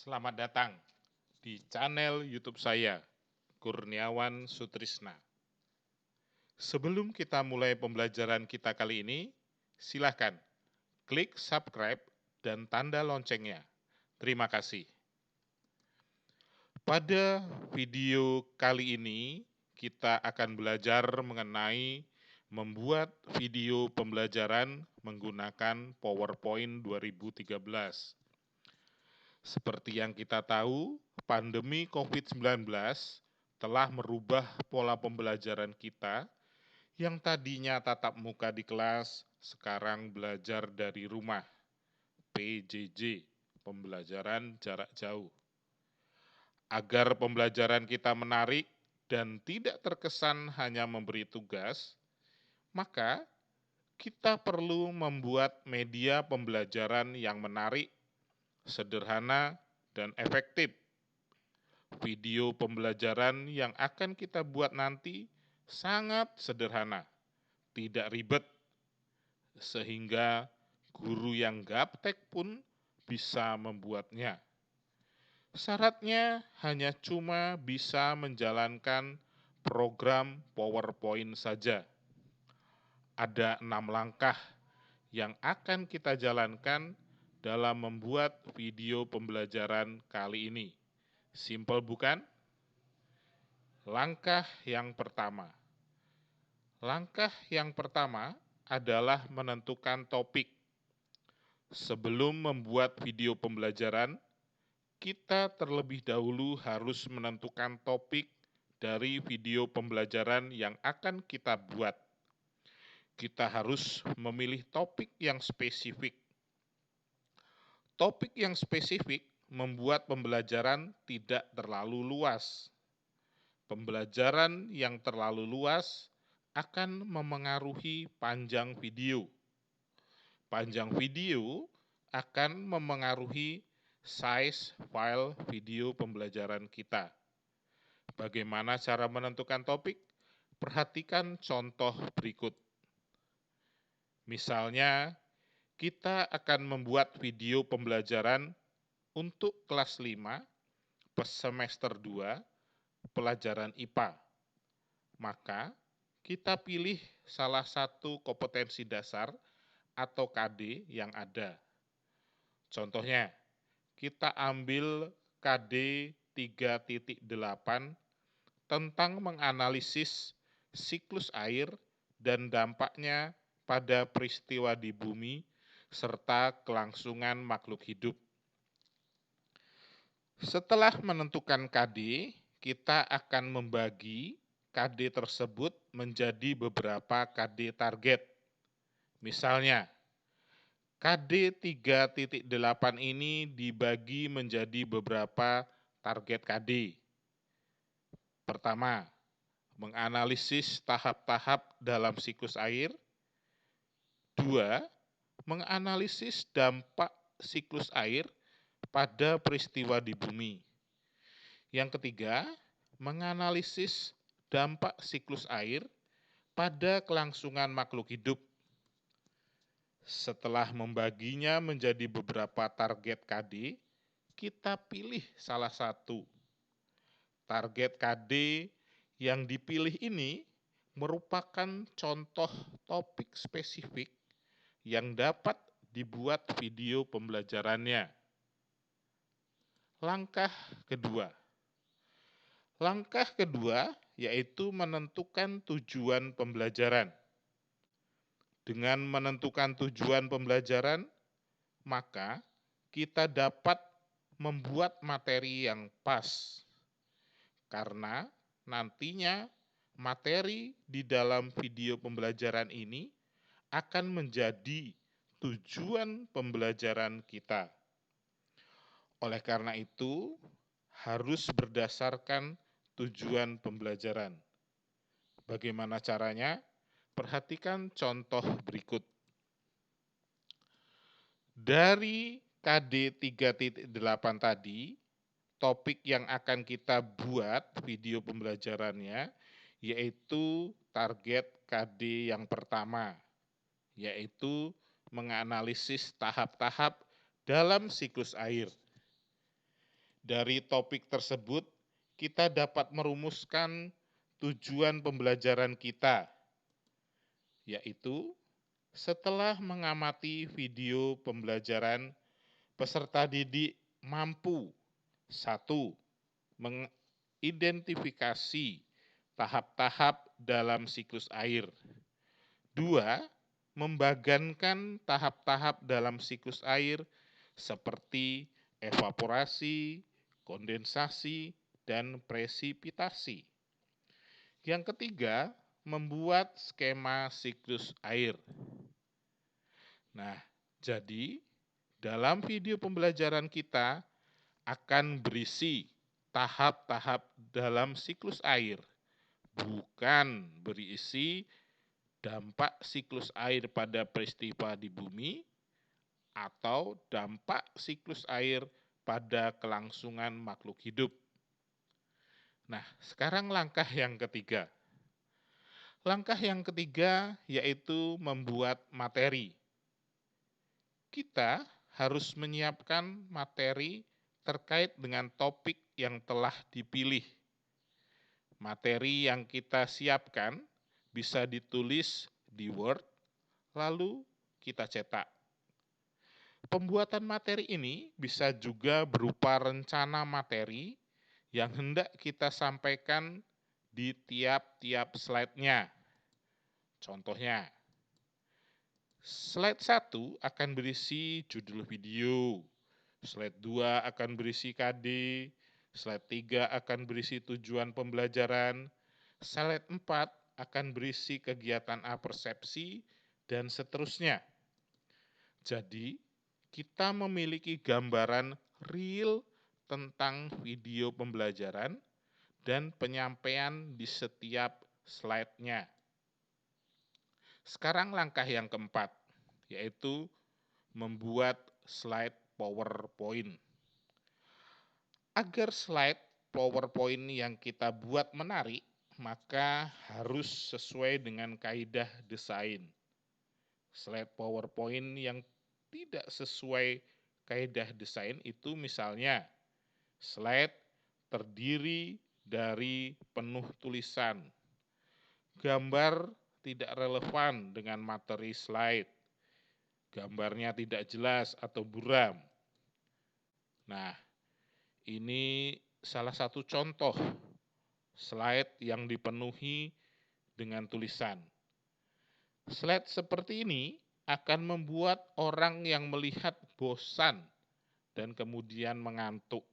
Selamat datang di channel YouTube saya, Kurniawan Sutrisna. Sebelum kita mulai pembelajaran kita kali ini, silakan klik subscribe dan tanda loncengnya. Terima kasih. Pada video kali ini, kita akan belajar mengenai membuat video pembelajaran menggunakan PowerPoint 2013. Seperti yang kita tahu, pandemi COVID-19 telah merubah pola pembelajaran kita yang tadinya tatap muka di kelas, sekarang belajar dari rumah, PJJ, pembelajaran jarak jauh. Agar pembelajaran kita menarik dan tidak terkesan hanya memberi tugas, maka kita perlu membuat media pembelajaran yang menarik, sederhana, dan efektif. Video pembelajaran yang akan kita buat nanti sangat sederhana, tidak ribet, sehingga guru yang gaptek pun bisa membuatnya. Syaratnya hanya cuma bisa menjalankan program PowerPoint saja. Ada 6 langkah yang akan kita jalankan dalam membuat video pembelajaran kali ini. Simple bukan? Langkah yang pertama. Langkah yang pertama adalah menentukan topik. Sebelum membuat video pembelajaran, kita terlebih dahulu harus menentukan topik dari video pembelajaran yang akan kita buat. Kita harus memilih topik yang spesifik. Topik yang spesifik membuat pembelajaran tidak terlalu luas. Pembelajaran yang terlalu luas akan memengaruhi panjang video. Panjang video akan memengaruhi size file video pembelajaran kita. Bagaimana cara menentukan topik? Perhatikan contoh berikut. Misalnya, kita akan membuat video pembelajaran untuk kelas 5, semester 2, pelajaran IPA. Maka, kita pilih salah satu kompetensi dasar atau KD yang ada. Contohnya, kita ambil KD 3.8 tentang menganalisis siklus air dan dampaknya pada peristiwa di bumi serta kelangsungan makhluk hidup. Setelah menentukan KD, kita akan membagi KD tersebut menjadi beberapa KD target. Misalnya, KD 3.8 ini dibagi menjadi beberapa target KD. Pertama, menganalisis tahap-tahap dalam siklus air. 2, menganalisis dampak siklus air pada peristiwa di bumi. Yang ketiga, menganalisis dampak siklus air pada kelangsungan makhluk hidup. Setelah membaginya menjadi beberapa target KD, kita pilih salah satu. Target KD yang dipilih ini merupakan contoh topik spesifik yang dapat dibuat video pembelajarannya. Langkah kedua. Langkah kedua yaitu menentukan tujuan pembelajaran. Dengan menentukan tujuan pembelajaran, maka kita dapat membuat materi yang pas. Karena nantinya materi di dalam video pembelajaran ini akan menjadi tujuan pembelajaran kita. Oleh karena itu, harus berdasarkan tujuan pembelajaran. Bagaimana caranya? Perhatikan contoh berikut. Dari KD 3.8 tadi, topik yang akan kita buat video pembelajarannya yaitu target KD yang pertama, yaitu menganalisis tahap-tahap dalam siklus air. Dari topik tersebut, kita dapat merumuskan tujuan pembelajaran kita, yaitu setelah mengamati video pembelajaran, peserta didik mampu: 1. Mengidentifikasi tahap-tahap dalam siklus air. 2. Membagankan tahap-tahap dalam siklus air seperti evaporasi, kondensasi, dan presipitasi. Yang ketiga, membuat skema siklus air. Nah, jadi dalam video pembelajaran kita akan berisi tahap-tahap dalam siklus air, bukan berisi dampak siklus air pada peristiwa di bumi atau dampak siklus air pada kelangsungan makhluk hidup. Nah, sekarang langkah yang ketiga. Langkah yang ketiga yaitu membuat materi. Kita harus menyiapkan materi terkait dengan topik yang telah dipilih. Materi yang kita siapkan bisa ditulis di Word, lalu kita cetak. Pembuatan materi ini bisa juga berupa rencana materi yang hendak kita sampaikan di tiap-tiap slide-nya. Contohnya, slide 1 akan berisi judul video, slide 2 akan berisi KD, slide 3 akan berisi tujuan pembelajaran, slide 4 akan berisi kegiatan apersepsi, dan seterusnya. Jadi, kita memiliki gambaran real tentang video pembelajaran dan penyampaian di setiap slide-nya. Sekarang langkah yang keempat, yaitu membuat slide PowerPoint. Agar slide PowerPoint yang kita buat menarik, maka harus sesuai dengan kaidah desain. Slide PowerPoint yang tidak sesuai kaidah desain itu misalnya slide terdiri dari penuh tulisan, gambar tidak relevan dengan materi slide, gambarnya tidak jelas atau buram. Nah, ini salah satu contoh slide yang dipenuhi dengan tulisan. Slide seperti ini akan membuat orang yang melihat bosan dan kemudian mengantuk.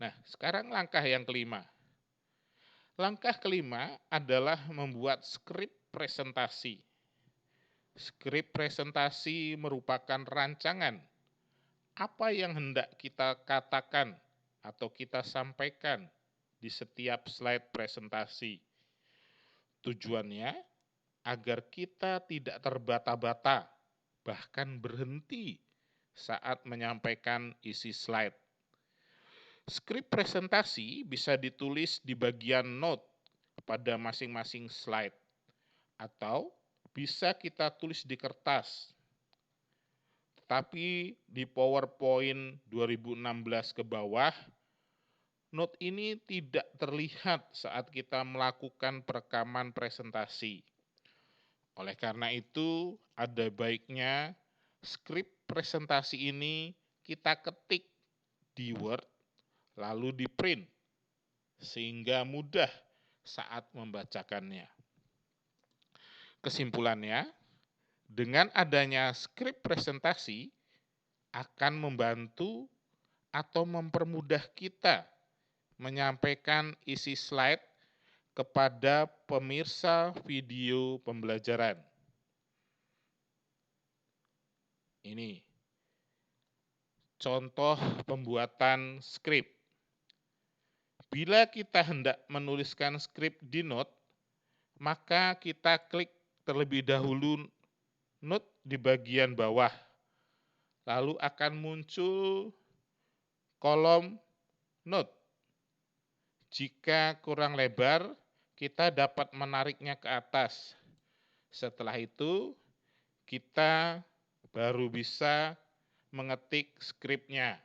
Nah, sekarang langkah yang kelima. Langkah kelima adalah membuat skrip presentasi. Skrip presentasi merupakan rancangan apa yang hendak kita katakan atau kita sampaikan di setiap slide presentasi. Tujuannya agar kita tidak terbata-bata, bahkan berhenti saat menyampaikan isi slide. Skrip presentasi bisa ditulis di bagian note pada masing-masing slide, atau bisa kita tulis di kertas. Tapi di PowerPoint 2016 ke bawah, note ini tidak terlihat saat kita melakukan perekaman presentasi. Oleh karena itu, ada baiknya skrip presentasi ini kita ketik di Word, lalu di print, sehingga mudah saat membacakannya. Kesimpulannya, dengan adanya skrip presentasi akan membantu atau mempermudah kita menyampaikan isi slide kepada pemirsa video pembelajaran. Ini contoh pembuatan skrip. Bila kita hendak menuliskan skrip di note, maka kita klik terlebih dahulu note di bagian bawah. Lalu akan muncul kolom note. Jika kurang lebar, kita dapat menariknya ke atas. Setelah itu, kita baru bisa mengetik skripnya.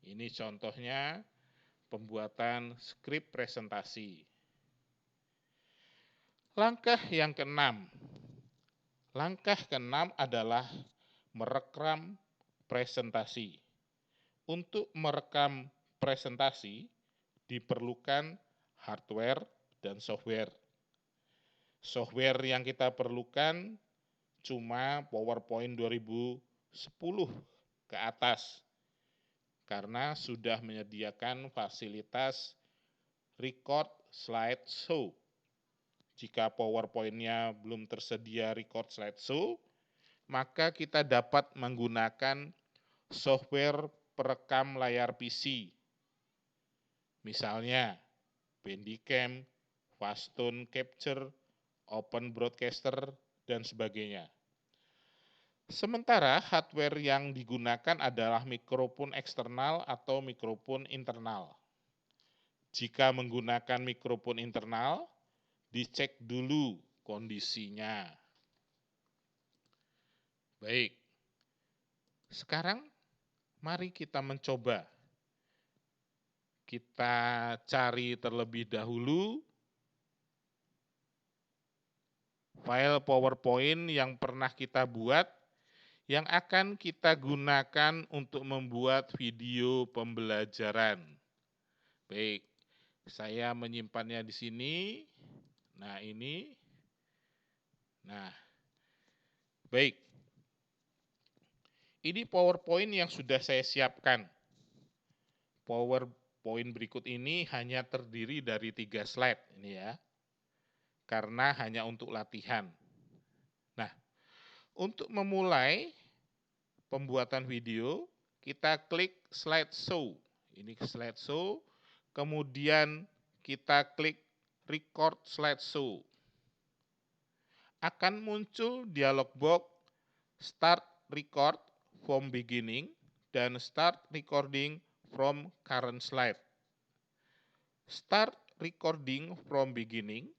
Ini contohnya pembuatan skrip presentasi. Langkah yang keenam. Langkah keenam adalah merekam presentasi. Untuk merekam presentasi diperlukan hardware dan software. Software yang kita perlukan cuma PowerPoint 2010 ke atas, karena sudah menyediakan fasilitas record slideshow. Jika PowerPoint-nya belum tersedia record slideshow, maka kita dapat menggunakan software perekam layar PC. Misalnya, Bandicam, Fastone Capture, Open Broadcaster, dan sebagainya. Sementara hardware yang digunakan adalah mikrofon eksternal atau mikrofon internal. Jika menggunakan mikrofon internal, dicek dulu kondisinya. Baik, sekarang mari kita mencoba. Kita cari terlebih dahulu file PowerPoint yang pernah kita buat, yang akan kita gunakan untuk membuat video pembelajaran. Baik, saya menyimpannya di sini. Nah, ini. Nah, baik. Ini PowerPoint yang sudah saya siapkan. PowerPoint berikut ini hanya terdiri dari 3 slide ini ya. Karena hanya untuk latihan. Nah, untuk memulai pembuatan video, kita klik slideshow. Ini slideshow, kemudian kita klik record slideshow. Akan muncul dialog box start record from beginning dan start recording from current slide. Start recording from beginning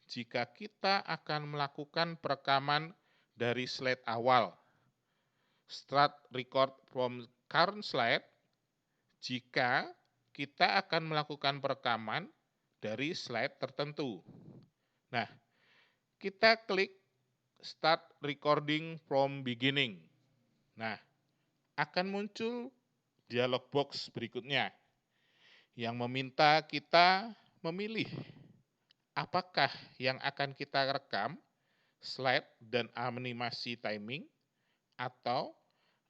jika kita akan melakukan perekaman dari slide awal. Start record from current slide jika kita akan melakukan perekaman dari slide tertentu. Nah, kita klik start recording from beginning. Nah, akan muncul dialog box berikutnya yang meminta kita memilih apakah yang akan kita rekam, slide dan animasi timing, atau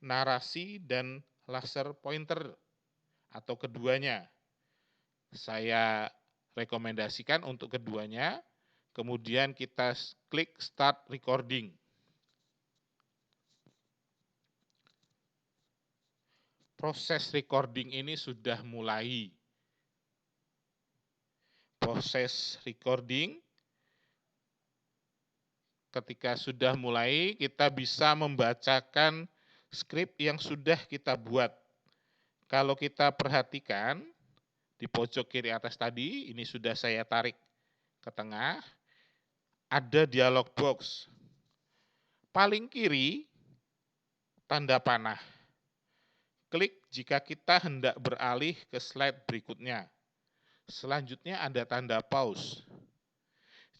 narasi dan laser pointer, atau keduanya. Saya rekomendasikan untuk keduanya, kemudian kita klik start recording. Proses recording ini sudah mulai. Proses recording ketika sudah mulai, kita bisa membacakan skrip yang sudah kita buat. Kalau kita perhatikan, di pojok kiri atas tadi, ini sudah saya tarik ke tengah, ada dialog box. Paling kiri, tanda panah. Klik jika kita hendak beralih ke slide berikutnya. Selanjutnya ada tanda pause.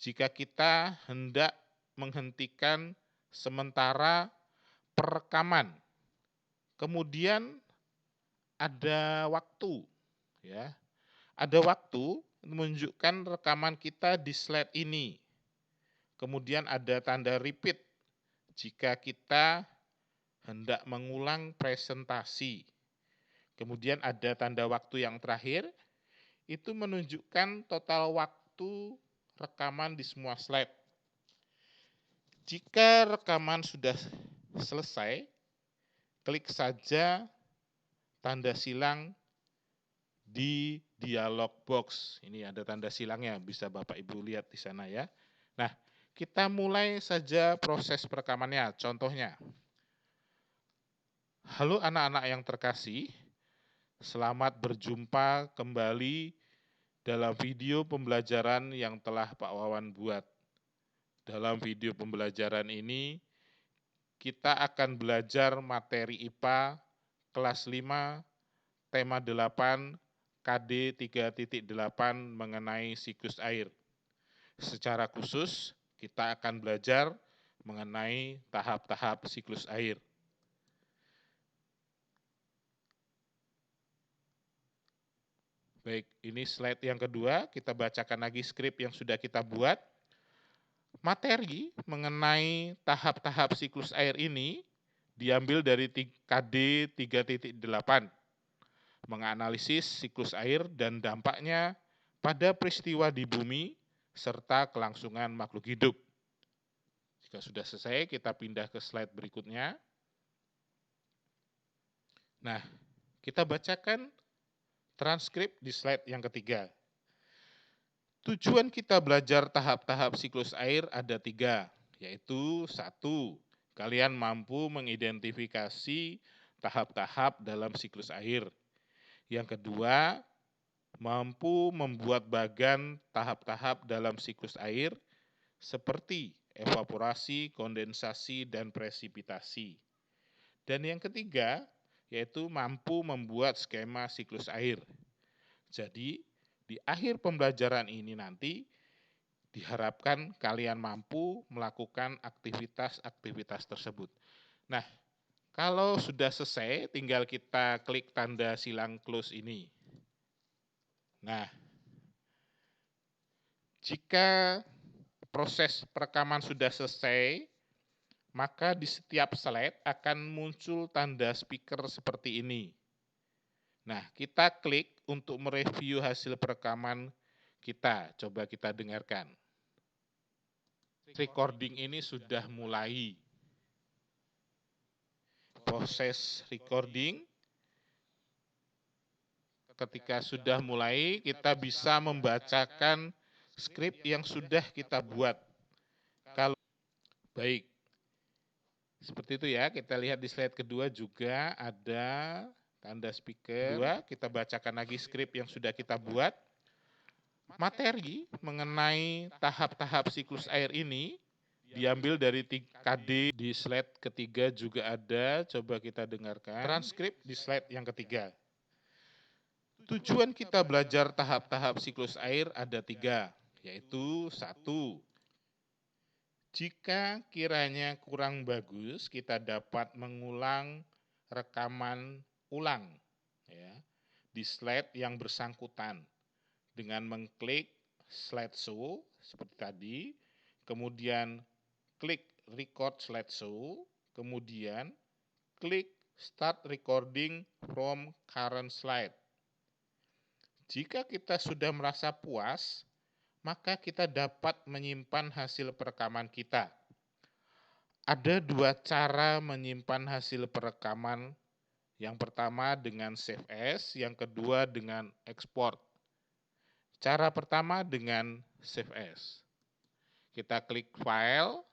Jika kita hendak menghentikan sementara perekaman. Kemudian ada waktu, ya. Ada waktu menunjukkan rekaman kita di slide ini. Kemudian ada tanda repeat jika kita hendak mengulang presentasi. Kemudian ada tanda waktu yang terakhir, itu menunjukkan total waktu rekaman di semua slide. Jika rekaman sudah selesai, klik saja tanda silang di dialog box. Ini ada tanda silangnya, bisa Bapak Ibu lihat di sana ya. Nah, kita mulai saja proses perekamannya. Contohnya, halo anak-anak yang terkasih, selamat berjumpa kembali dalam video pembelajaran yang telah Pak Wawan buat. Dalam video pembelajaran ini, kita akan belajar materi IPA kelas 5 tema 8 KD 3.8 mengenai siklus air. Secara khusus, kita akan belajar mengenai tahap-tahap siklus air. Baik, ini slide yang kedua, kita bacakan lagi skrip yang sudah kita buat. Materi mengenai tahap-tahap siklus air ini diambil dari KD 3.8, menganalisis siklus air dan dampaknya pada peristiwa di bumi serta kelangsungan makhluk hidup. Jika sudah selesai, kita pindah ke slide berikutnya. Nah, kita bacakan transkrip di slide yang ketiga. Tujuan kita belajar tahap-tahap siklus air ada 3, yaitu 1. Kalian mampu mengidentifikasi tahap-tahap dalam siklus air. Yang kedua, mampu membuat bagan tahap-tahap dalam siklus air seperti evaporasi, kondensasi, dan presipitasi. Dan yang ketiga, yaitu mampu membuat skema siklus air. Jadi, di akhir pembelajaran ini nanti diharapkan kalian mampu melakukan aktivitas-aktivitas tersebut. Nah, kalau sudah selesai, tinggal kita klik tanda silang close ini. Nah, jika proses perekaman sudah selesai, maka di setiap slide akan muncul tanda speaker seperti ini. Nah, kita klik untuk mereview hasil perekaman kita. Coba kita dengarkan. Recording ini sudah mulai. Proses recording. Ketika sudah mulai, kita bisa membacakan skrip yang sudah kita buat. Kalau baik, seperti itu ya. Kita lihat di slide kedua juga ada tanda speaker. Kedua, kita bacakan lagi skrip yang sudah kita buat. Materi mengenai tahap-tahap siklus air ini diambil dari KD. Di slide ketiga juga ada. Coba kita dengarkan. Transkrip di slide yang ketiga. Tujuan kita belajar tahap-tahap siklus air ada 3, yaitu 1. Jika kiranya kurang bagus, kita dapat mengulang rekaman ulang ya, di slide yang bersangkutan dengan mengklik slideshow seperti tadi, kemudian klik record slideshow, kemudian klik start recording from current slide. Jika kita sudah merasa puas, maka kita dapat menyimpan hasil perekaman kita. Ada 2 cara menyimpan hasil perekaman. Yang pertama dengan save as, yang kedua dengan export. Cara pertama dengan save as. Kita klik file,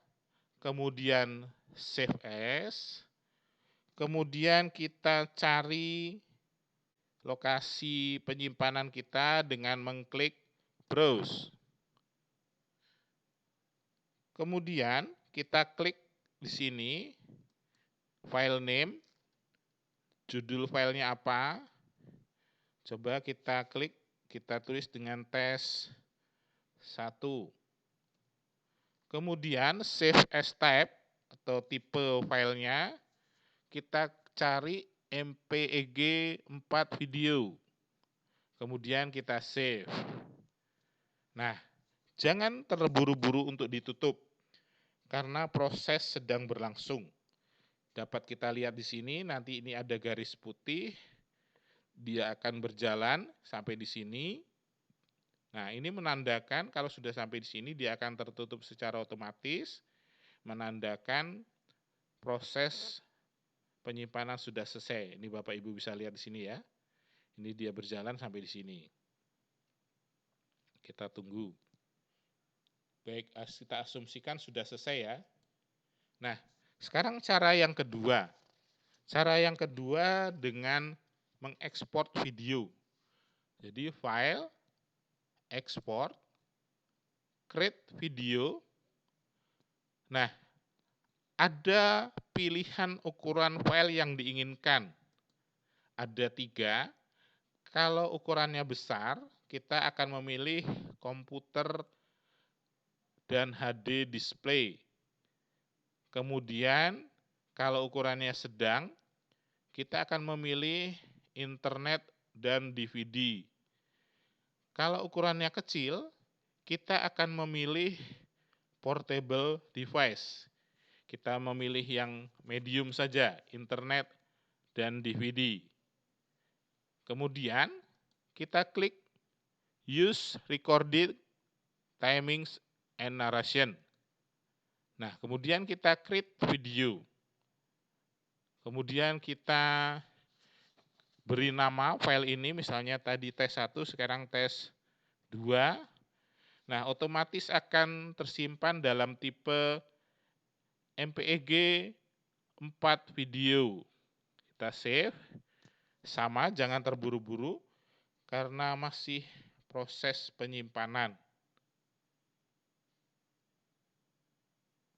kemudian save as, kemudian kita cari lokasi penyimpanan kita dengan mengklik browse. Kemudian kita klik di sini file name, judul filenya apa. Coba kita klik, kita tulis dengan tes 1. Kemudian save as type atau tipe filenya, kita cari MPEG 4 video. Kemudian kita save. Nah, jangan terburu-buru untuk ditutup karena proses sedang berlangsung. Dapat kita lihat di sini, nanti ini ada garis putih. Dia akan berjalan sampai di sini. Nah, ini menandakan kalau sudah sampai di sini dia akan tertutup secara otomatis, menandakan proses penyimpanan sudah selesai. Ini Bapak Ibu bisa lihat di sini ya. Ini dia berjalan sampai di sini. Kita tunggu. Baik, kita asumsikan sudah selesai ya. Nah, sekarang cara yang kedua. Cara yang kedua dengan mengekspor video. Jadi file, export, create video. Nah, ada pilihan ukuran file yang diinginkan. Ada 3, Kalau ukurannya besar, kita akan memilih komputer dan HD display. Kemudian, kalau ukurannya sedang, kita akan memilih internet dan DVD. Kalau ukurannya kecil, kita akan memilih portable device. Kita memilih yang medium saja, internet dan DVD. Kemudian, kita klik Use Recorded Timings and Narration. Nah, kemudian kita create video. Kemudian kita beri nama file ini, misalnya tadi tes 1, sekarang tes 2. Nah, otomatis akan tersimpan dalam tipe MPEG 4 video. Kita save. Sama, jangan terburu-buru karena masih proses penyimpanan.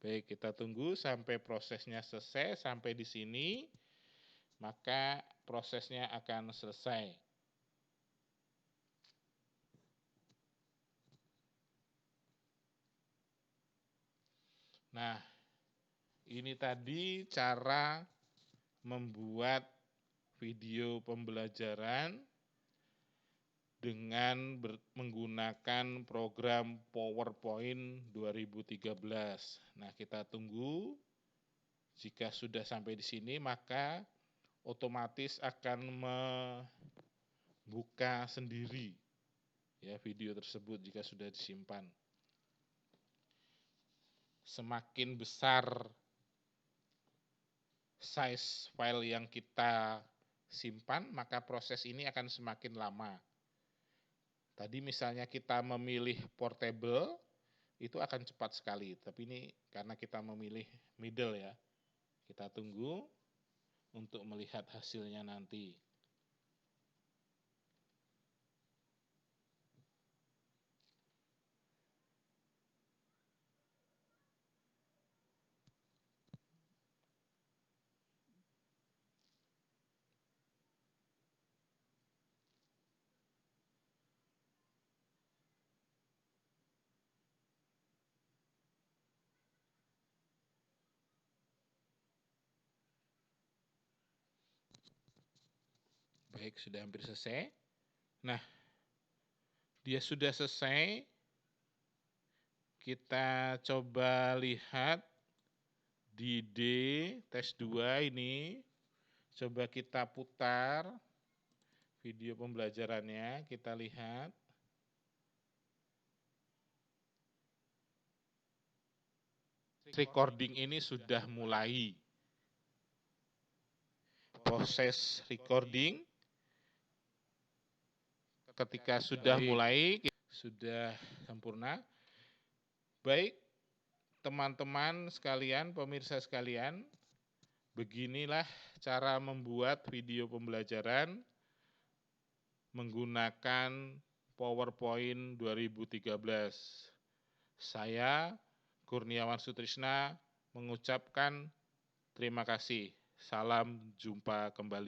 Baik, kita tunggu sampai prosesnya selesai. Sampai di sini, maka prosesnya akan selesai. Nah, ini tadi cara membuat video pembelajaran dengan menggunakan program PowerPoint 2013. Nah, kita tunggu. Jika sudah sampai di sini, maka otomatis akan membuka sendiri ya video tersebut jika sudah disimpan. Semakin besar size file yang kita simpan, maka proses ini akan semakin lama. Tadi misalnya kita memilih portable, itu akan cepat sekali. Tapi ini karena kita memilih middle ya. Kita tunggu untuk melihat hasilnya nanti. Baik, sudah hampir selesai. Nah, dia sudah selesai. Kita coba lihat di D tes 2 ini. Coba kita putar video pembelajarannya, kita lihat. Recording ini sudah mulai. Proses recording ketika sudah mulai, sudah sempurna. Baik, teman-teman sekalian, pemirsa sekalian, beginilah cara membuat video pembelajaran menggunakan PowerPoint 2013. Saya, Kurniawan Sutrisna, mengucapkan terima kasih. Salam jumpa kembali.